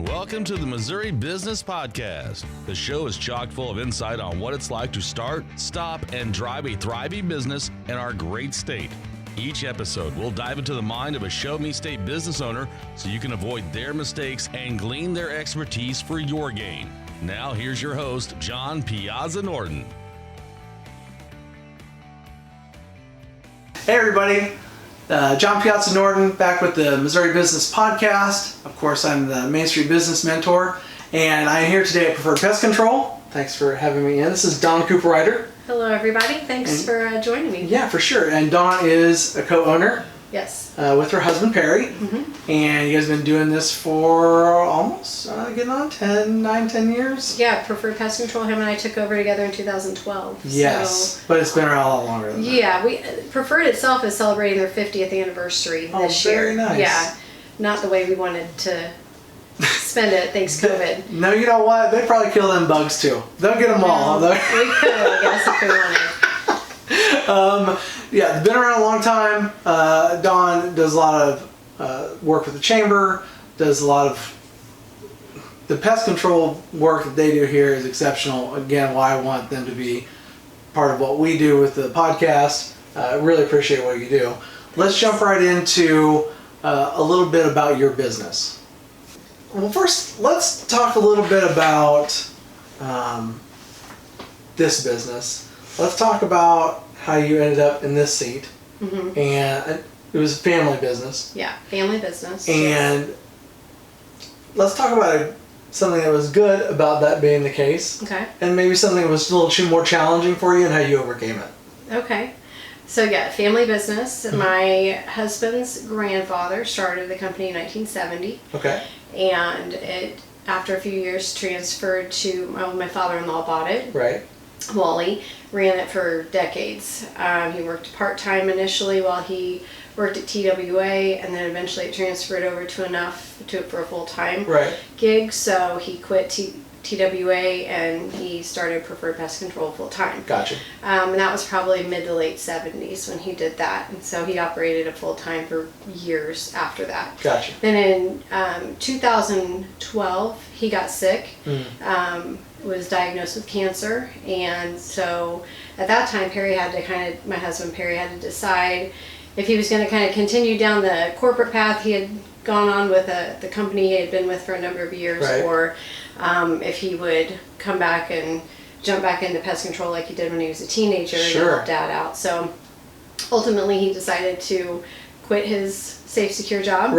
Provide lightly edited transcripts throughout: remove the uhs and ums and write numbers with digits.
Welcome to the Missouri Business Podcast. The show is chock full of insight on what it's like to start, stop, and drive a thriving business in our great state. Each episode, we'll dive into the mind of a Show Me State business owner so you can avoid their mistakes and glean their expertise for your gain. Now, here's your host, John Piazza Norton. Hey everybody, John Piazza Norton back with the Missouri Business Podcast. Of course, I'm the Main Street Business Mentor, and I'm here today at Preferred Pest Control. Thanks for having me in. This is Dawn Cooperider. Hello everybody, thanks for joining me. Yeah, for sure. And Dawn is a co-owner. Yes. With her husband Perry. And you guys have been doing this for almost, getting on 10 years? Yeah, Preferred Pest Control, him and I took over together in 2012. Yes, but it's been around a lot longer than that. Yeah, Preferred itself is celebrating their 50th anniversary this year. Very nice. Yeah, not the way we wanted to spend it, thanks COVID. No, you know what? They'd probably kill them bugs too. They'll get them all. We could, I guess, if we wanted. Yeah, been around a long time. Dawn does a lot of work with the chamber, does a lot of the pest control work that they do here is exceptional. Again, why I want them to be part of what we do with the podcast. I really appreciate what you do. Let's jump right into a little bit about your business. Well, first, let's talk a little bit about this business. Let's talk about how you ended up in this seat. And it was a family business. Yeah, family business. And let's talk about something that was good about that being the case. Okay. And maybe something that was a little more challenging for you and how you overcame it. Okay. So yeah, family business. My husband's grandfather started the company in 1970. Okay. And it, after a few years, transferred to, my father-in-law bought it. Right. Wally ran it for decades. He worked part-time initially while he worked at TWA, and then eventually it transferred over for a full-time gig. So he quit TWA and he started Preferred Pest Control full-time. Gotcha. And that was probably mid to late 70s when he did that. And so he operated it full-time for years after that. Gotcha. Then in 2012, he got sick. Was diagnosed with cancer, and so at that time my husband Perry had to decide if he was going to kind of continue down the corporate path he had gone on with the company he had been with for a number of years, or if he would come back and jump back into pest control like he did when he was a teenager and help dad out. So ultimately he decided to quit his safe, secure job,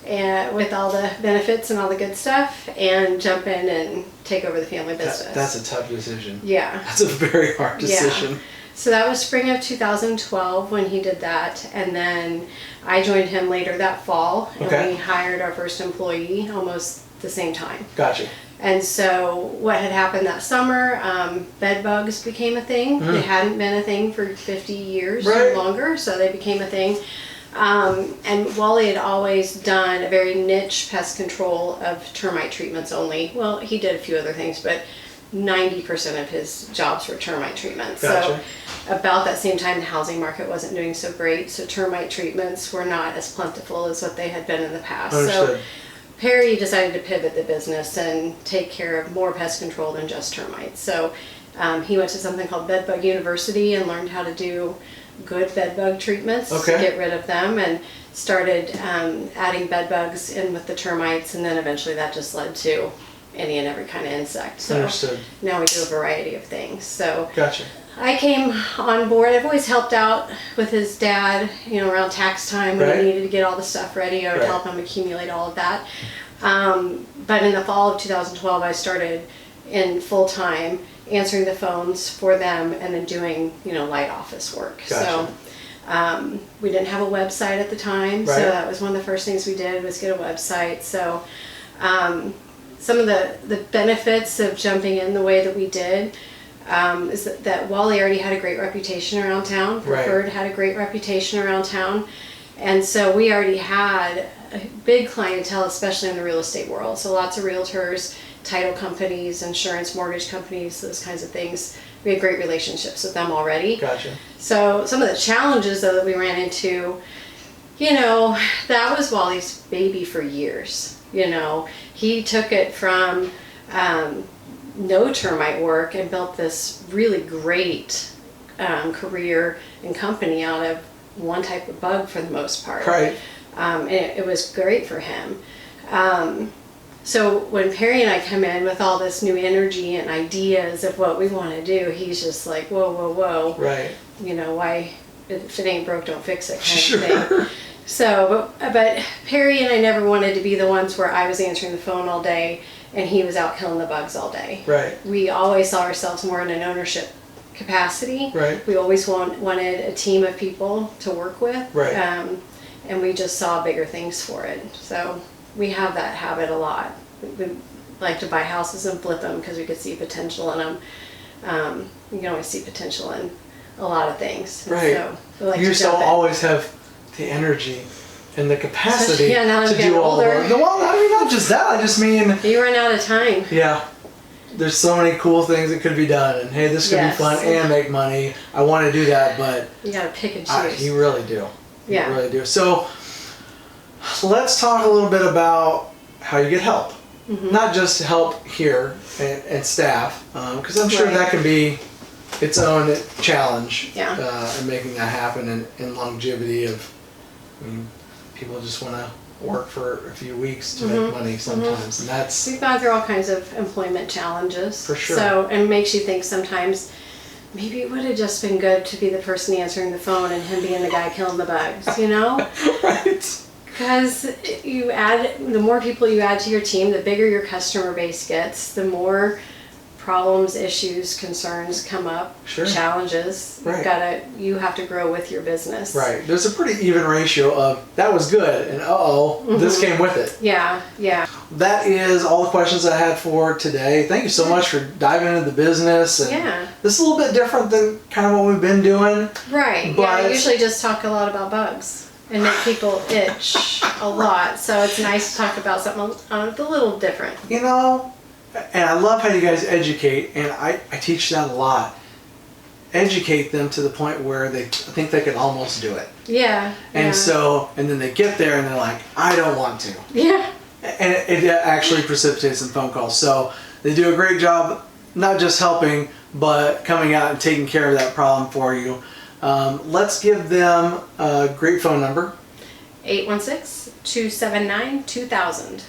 and with all the benefits and all the good stuff, and jump in and take over the family business. That's a tough decision. Yeah. That's a very hard decision. Yeah. So that was spring of 2012 when he did that, and then I joined him later that fall, and we hired our first employee almost the same time. Gotcha. And so what had happened that summer, bed bugs became a thing. They hadn't been a thing for 50 years or longer, so they became a thing. And Wally had always done a very niche pest control of termite treatments only. Well, he did a few other things, but 90% of his jobs were termite treatments. Gotcha. So about that same time, the housing market wasn't doing so great, so termite treatments were not as plentiful as what they had been in the past. Understood. So Perry decided to pivot the business and take care of more pest control than just termites. So he went to something called Bedbug University and learned how to do good bed bug treatments to get rid of them, and started adding bed bugs in with the termites, and then eventually that just led to any and every kind of insect. So now we do a variety of things. So I came on board. I've always helped out with his dad, around tax time when he needed to get all the stuff ready. I would help him accumulate all of that. But in the fall of 2012, I started in full-time answering the phones for them and then doing, light office work. So we didn't have a website at the time, so that was one of the first things we did was get a website. So some of the benefits of jumping in the way that we did is that Wally already had a great reputation around town. Preferred had a great reputation around town. And so we already had a big clientele, especially in the real estate world. So lots of realtors, title companies, insurance, mortgage companies, those kinds of things. We had great relationships with them already. Gotcha. So some of the challenges, though, that we ran into, you know, that was Wally's baby for years. You know, he took it from no termite work and built this really great career and company out of one type of bug for the most part. Right. And it was great for him. So when Perry and I come in with all this new energy and ideas of what we want to do, he's just like, whoa, whoa, whoa. Right. You know, why, if it ain't broke, don't fix it kind Sure. of thing. So, but Perry and I never wanted to be the ones where I was answering the phone all day and he was out killing the bugs all day. Right. We always saw ourselves more in an ownership capacity. Right. We always wanted a team of people to work with. Right. And we just saw bigger things for it. So we have that habit a lot. We like to buy houses and flip them because we could see potential in them. You can always see potential in a lot of things. And Right. so we like You to just jump don't in. always have the energy and the capacity Yeah, now I'm to getting do all the older. work. No, well, I mean, not just that. I just mean, You run out of time. yeah, there's so many cool things that could be done. And hey, this could Yes. be fun and make money. I want to do that, but You gotta pick and choose. you really do. Yeah. You really do. So let's talk a little bit about how you get help. Mm-hmm. Not just help here and staff, because I'm sure Right. that can be its own challenge Yeah. in making that happen and longevity of, I mean, people just want to work for a few weeks to Mm-hmm. make money sometimes, and that's We've gone through all kinds of employment challenges. For sure. So, and it makes you think sometimes maybe it would have just been good to be the person answering the phone and him being the guy killing the bugs, you know? right. Because the more people you add to your team, the bigger your customer base gets, the more problems, issues, concerns come up, Sure. challenges. Right. You have to grow with your business. Right. There's a pretty even ratio of that was good and this came with it. Yeah, yeah. That is all the questions I had for today. Thank you so much for diving into the business. And Yeah. this is a little bit different than kind of what we've been doing. Right. Yeah, But- I usually just talk a lot about bugs and make people itch a lot. So it's nice to talk about something a little different. You know, and I love how you guys educate, and I teach that a lot. Educate them to the point where they think they can almost do it. Yeah. And yeah. so, and then they get there and they're like, I don't want to. Yeah. And it actually precipitates some phone calls. So they do a great job, not just helping, but coming out and taking care of that problem for you. Let's give them a great phone number. 816-279-2000.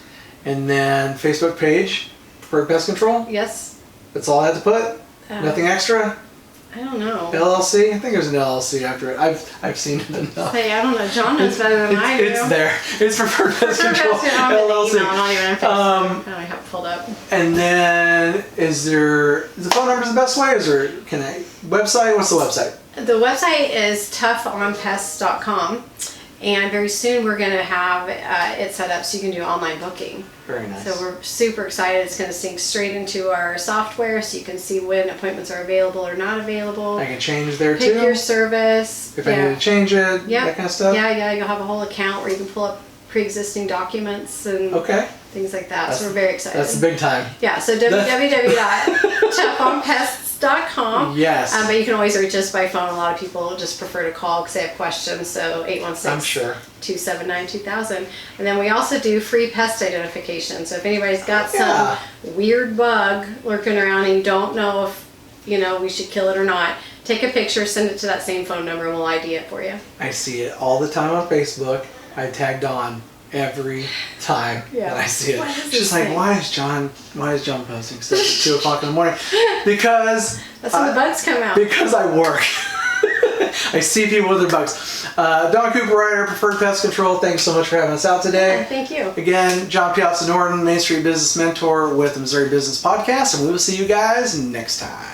And then Facebook page, Preferred Pest Control. Yes. That's all I had to put. Nothing extra. I don't know. LLC. I think there's an LLC after it. I've seen it enough. Hey, I don't know. John knows better than I do. It's there. It's Preferred Pest Control LLC. I don't even have I have it pulled up. And then is the phone number the best way? Is there website? What's the website? The website is toughoonpests.com. And very soon we're going to have it set up so you can do online booking. Very nice. So we're super excited. It's going to sync straight into our software so you can see when appointments are available or not available. I can change there Pick too. your service. If I need to change it, Yep. that kind of stuff. Yeah. You'll have a whole account where you can pull up pre-existing documents and Okay. things like that. So we're very excited. That's the big time. Yeah, so www.toughoonpests.com. Yes. But you can always reach us by phone. A lot of people just prefer to call because they have questions. So 816 I'm sure. 279-2000. And then we also do free pest identification. So if anybody's got Yeah. some weird bug lurking around and you don't know if we should kill it or not, take a picture, send it to that same phone number, and we'll ID it for you. I see it all the time on Facebook. I tag Dawn every time that I see it. What is She's this like, thing? why is John posting stuff at 2 o'clock in the morning? Because That's when the bugs come out. Because I work. I see people with their bugs. Don Cooperider, Preferred Pest Control, thanks so much for having us out today. Thank you. Again, John Piazza Norton, Main Street Business Mentor with the Missouri Business Podcast, and we will see you guys next time.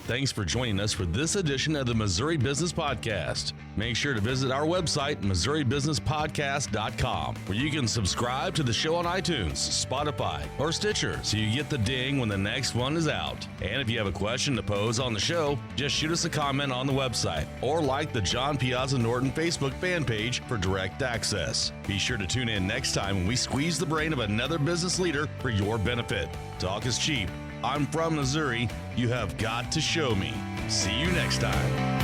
Thanks for joining us for this edition of the Missouri Business Podcast. Make sure to visit our website, MissouriBusinessPodcast.com, where you can subscribe to the show on iTunes, Spotify, or Stitcher so you get the ding when the next one is out. And if you have a question to pose on the show, just shoot us a comment on the website or like the John Piazza Norton Facebook fan page for direct access. Be sure to tune in next time when we squeeze the brain of another business leader for your benefit. Talk is cheap. I'm from Missouri. You have got to show me. See you next time.